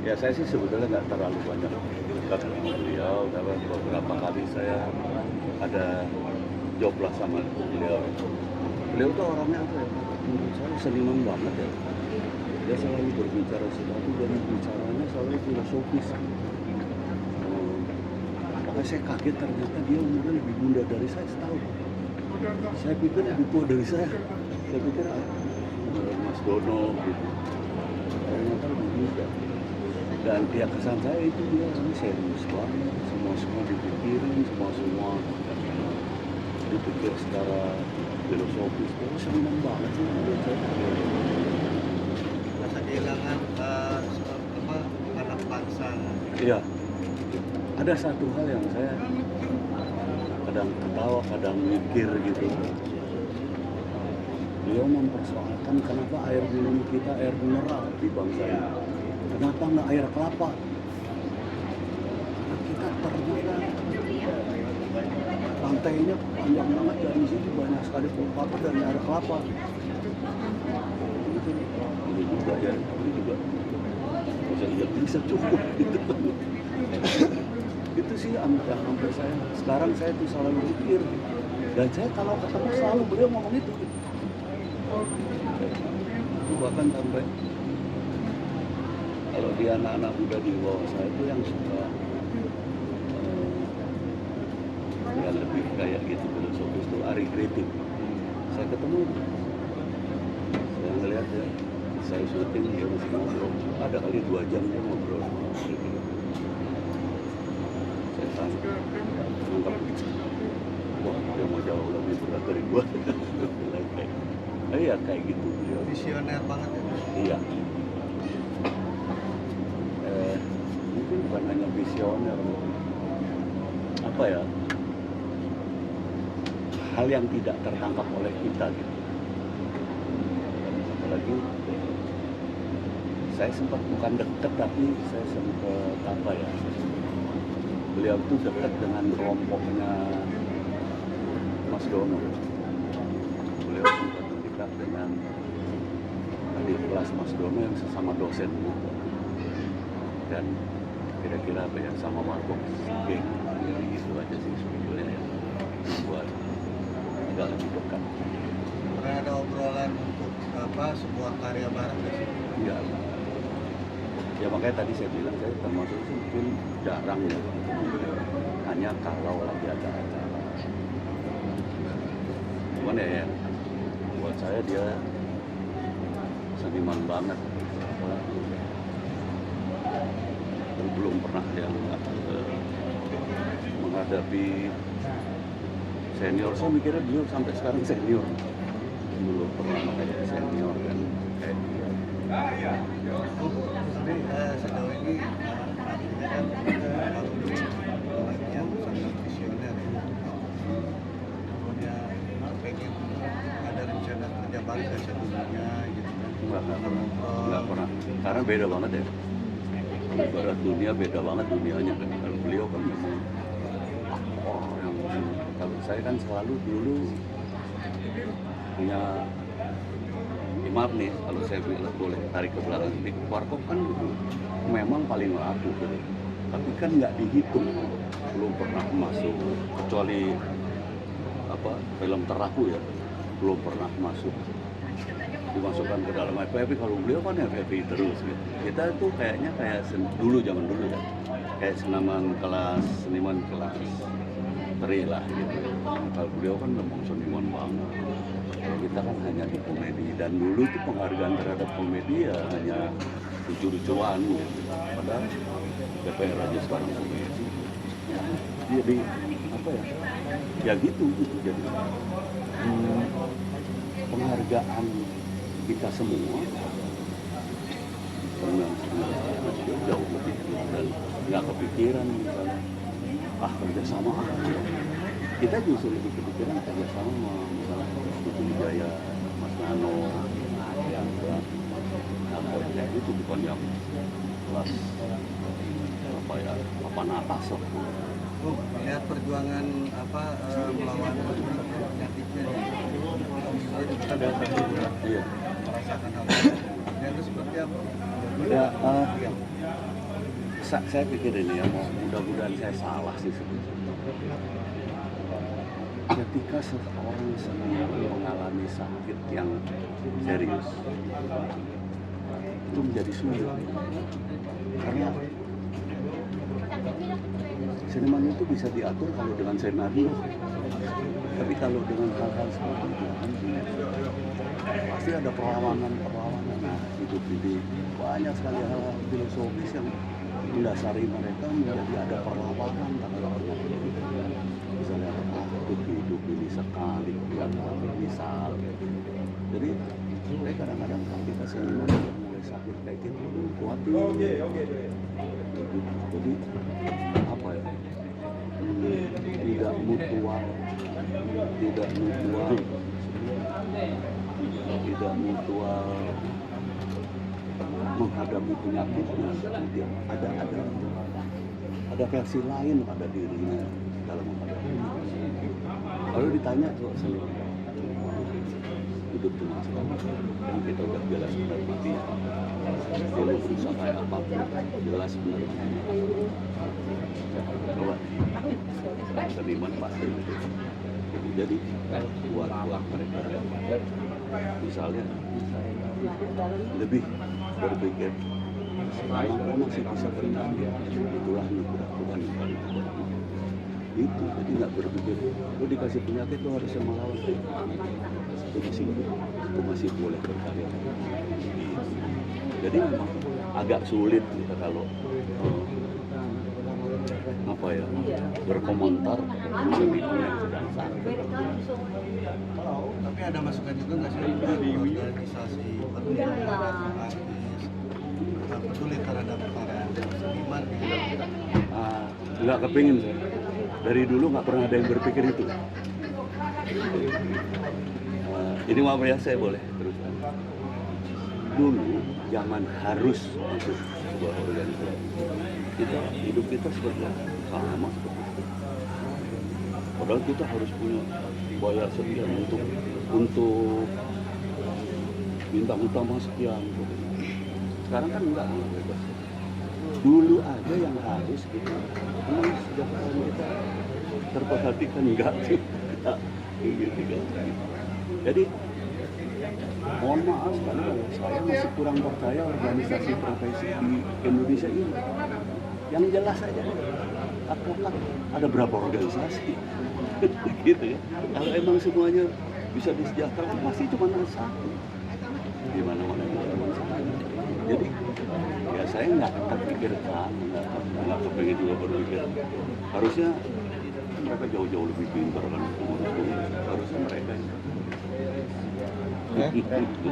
Ya saya sih sebetulnya nggak terlalu banyak dekat sama beliau, tapi beberapa kali saya ada job lah sama beliau. Beliau tuh orangnya apa ya, menurut saya seniman banget ya. Dia selalu berbicara sesuatu dan bicaranya selalu filosofis. Makanya saya kaget ternyata dia umurnya lebih muda dari saya setahun. Saya pikir lebih tua dari saya. Saya pikir Mas Dono gitu. Ternyata lebih muda. Dan dia kesan saya itu dia orangnya serius banget. Semua dipikirin, semua dipikir secara filosofis. Terus senang banget sih menurut saya. Masa kehilangan anak bangsa. Iya. Ada satu hal yang saya kadang ketawa, kadang mikir gitu. Beliau mempersoalkan kenapa air minum kita air mineral di bangsa ini. Kenapa nggak air kelapa? Karena kita ternyata pantainya panjang banget dari sini banyak sekali pohon kelapa dan air kelapa. Ini juga ya, ini juga bisa cukup gitu. Itu sih sampai saya sekarang saya tuh selalu mikir dan saya kalau ketemu selalu beliau ngomong itu. Bahkan sampai kalau di anak-anak muda di bawah saya itu yang suka yang lebih kayak gitu filosofis itu Ari Kritik. Saya ketemu, saya ngeliat ya, saya syuting dia masih ngobrol, ada kali 2 jam dia ngobrol sama Ari Kritik. Saya tanya, nangkap, wah dia mau jauh lebih berat dari gua. Iya kayak gitu beliau. Visioner banget ya. Iya. Mungkin bukan hanya visioner, apa ya, hal yang tidak tertangkap oleh kita gitu. Apalagi saya sempat bukan dekat tapi saya sempat apa ya, beliau tuh dekat dengan kelompoknya Mas Dono. Beliau sempat dekat dengan adik kelas Mas Dono yang sesama dosen gitu. Dan kira-kira apa ya, sama Marco geng, jadi gitu aja sih sebetulnya yang membuat agak lebih dekat. Pernah ada obrolan untuk sebuah karya bareng nggak sih? Iya. Ya makanya tadi saya bilang saya termasuk sih mungkin jarang ya. Hanya kalau lagi ada acara. Cuman ya buat saya dia seniman banget. Belum pernah yang menghadapi senior. Saya mikirnya beliau sampai sekarang senior. Belum pernah menghadapi senior kan kayak dia. Tapi sejauh ini artinya kan kalau orangnya sangat visioner ya. Dia pengen ada rencana kerja bangsa sedunia gitu kan. Nggak pernah. Karena beda banget ya. Barat dunia beda banget dunianya kan. Kalau beliau kan memang yang kalau saya kan selalu dulu punya Imar nih, kalau saya boleh tarik ke belakang, di Warkop kan dulu memang paling laku gitu. Tapi kan nggak dihitung, belum pernah masuk kecuali apa film teraku ya, belum pernah masuk dimasukkan ke dalam FPI. Kalau beliau kan FPI terus gitu. Kita tuh kayaknya kayak dulu zaman dulu ya, kayak seniman kelas teri lah gitu. Kalau beliau kan memang seniman banget. Kalau kita kan hanya di komedi, dan dulu tuh penghargaan terhadap komedi ya hanya lucu-lucuan gitu. Padahal DPR aja sekarang komedi. Jadi apa ya? Ya gitu jadi penghargaan kita semua tentang jauh lebih dan nggak kepikiran misalnya kerjasama kita justru lebih kepikiran kerjasama misalnya Putu Wijaya, Mas Nano, yang kayak itu bukan yang kelas apa ya papan atas loh. Lihat perjuangan melawan penyakitnya. Saya juga ada Iya. merasakan hal itu. yang itu seperti apa? Ya, saya pikir ini ya, mudah-mudahan saya salah sih sebetulnya. Ketika seorang seniman mengalami sakit yang serius, itu menjadi sulit. Karena seniman itu bisa diatur kalau dengan senario, tapi kalau dengan hal-hal seperti itu pasti ada perlawanan. Nah, hidup ini banyak sekali hal-hal filosofis yang mendasari mereka menjadi ada perlawanan terhadap misalnya hidup ini sekali misal. Jadi kadang-kadang ketika seniman mulai sakit kayak gitu kuatin. Jadi apa ya? Tidak mutual menghadapi penyakitnya. Dia ada versi lain pada dirinya dalam menghadapi. Lalu ditanya kok seniman, hidup cuma sekali, dan kita udah jelas benar mati. Kalau berusaha kayak apapun, jelas benar mati. Coba, seniman pasti gitu. Jadi buat mereka, misalnya lebih berpikir, selama masih bisa berenang, itulah nugrah Tuhan yang paling besar. Itu, jadi nggak berpikir, lo dikasih penyakit lo harus melawan. Itu masih boleh berkarya. Jadi memang agak sulit kita kalau berkomentar seniman yang sedang sakit. Tapi ada masukan juga nggak sih dari organisasi peduli artis, peduli terhadap para seniman? Nggak kepingin saya. Dari dulu nggak pernah ada yang berpikir itu. Ini maaf ya, saya boleh teruskan. Dulu jangan harus masuk sebuah organisasi. Hidup kita seperti sama seperti itu. Padahal kita harus punya bayar sekian untuk bintang utama sekian. Sekarang kan enggak bebas. Dulu aja yang harus gitu. Memang kesejahteraan kita terperhatikan enggak sih? Jadi mohon maaf sekali kalau saya masih kurang percaya organisasi profesi di Indonesia ini. Yang jelas saja, advokat ada berapa organisasi? Gitu ya. Kalau emang semuanya bisa disejahterakan pasti cuma satu. Di mana-mana cuma satu. Jadi ya saya nggak terpikirkan, nggak kepengen juga berpikir. Harusnya mereka jauh-jauh lebih pintar kan pengurus-pengurus. Harusnya mereka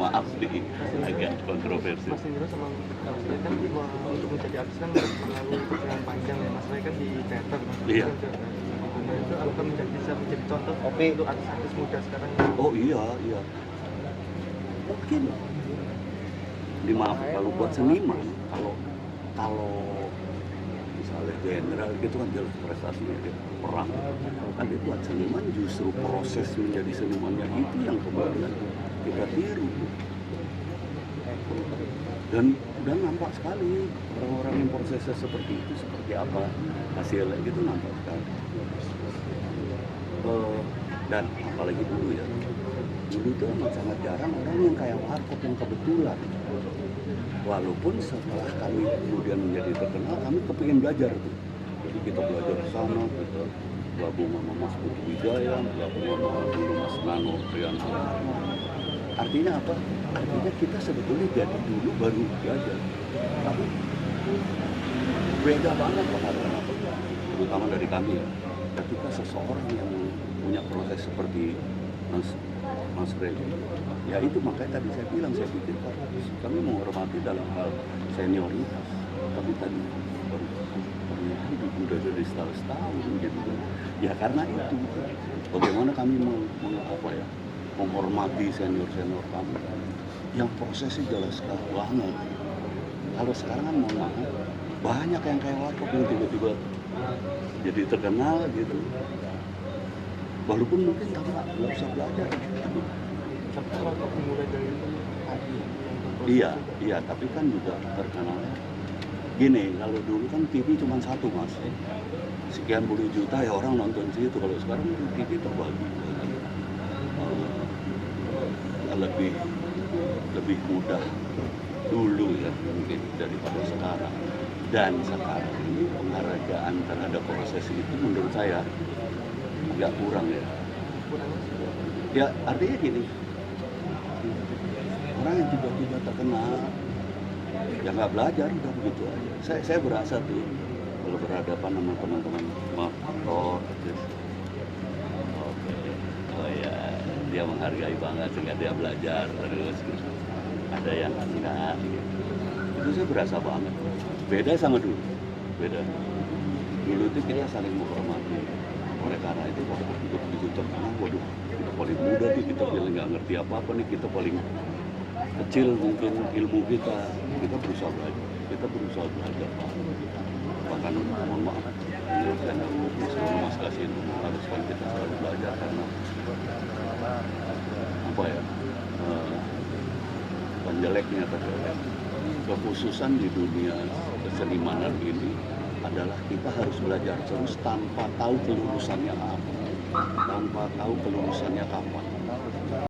maaf nih, agak kontroversi. Mas Indro sama Mas Ray kan untuk menjadi artis kan melalui perjalanan panjang. Mas Ray kan di teater. Iya. Nah itu akan bisa menjadi contoh untuk artis-artis muda sekarang. Oh iya. Mungkin maaf kalau buat seniman, kalau misalnya general gitu kan jelas prestasinya dia perang. Tapi buat seniman justru proses menjadi senimannya itu yang kemudian kita tiru. Dan nampak sekali orang-orang yang prosesnya seperti itu seperti apa hasilnya gitu nampak sekali. Dan apalagi dulu itu sangat jarang orang yang kayak warkop yang kebetulan. Walaupun setelah kami kemudian menjadi terkenal, kami kepingin belajar tuh. Jadi kita belajar bersama, kita gabung sama Mas Putu Wijaya, gabung sama dulu Mas Nano, Rian. Artinya apa? Artinya kita sebetulnya jadi dulu baru belajar. Tapi beda banget pengalaman apa? Terutama dari kami ya. Ketika seseorang yang punya proses seperti Mas Ray, ya itu makanya tadi saya bilang, saya pikir kami menghormati dalam hal senioritas, tapi tadi ternyata udah dari setahun gitu kan. Ya karena itu, bagaimana kami menghormati senior kami yang prosesnya jelas banget. Kalau sekarang kan mohon maaf, banyak yang kayak warkop yang tiba-tiba jadi terkenal gitu. Walaupun mungkin kamu nggak bisa belajar. Tapi kalau dimulai dari tadi proses Iya, juga. iya, tapi kan juga terkenal. Gini, kalau dulu kan TV cuma satu mas, sekian puluh juta ya orang nonton situ. Kalau sekarang TV terbagi, lebih lebih mudah dulu ya mungkin daripada sekarang. Dan sekarang ini penghargaan terhadap proses itu menurut saya agak kurang ya. Kurang Ya artinya gini, orang yang tiba-tiba terkenal ya nggak belajar udah begitu aja. Saya berasa tuh kalau berhadapan sama teman-teman motor terus, oke, oh ya dia menghargai banget sehingga dia belajar terus gitu. Ada yang enggak gitu. Itu saya berasa banget beda sama dulu, beda dulu itu kita saling menghormati. Oleh karena itu waktu kita begitu terkenal, waduh kita paling muda nih, kita paling nggak ngerti apa-apa nih, kita paling kecil mungkin ilmu kita berusaha belajar bahkan mohon maaf menurut saya selalu mas kasih itu haruskan kita selalu belajar karena apa ya penjeleknya terjelek kekhususan di dunia kesenimanan ini adalah kita harus belajar terus tanpa tahu kelulusannya apa, tanpa tahu kelulusannya kapan.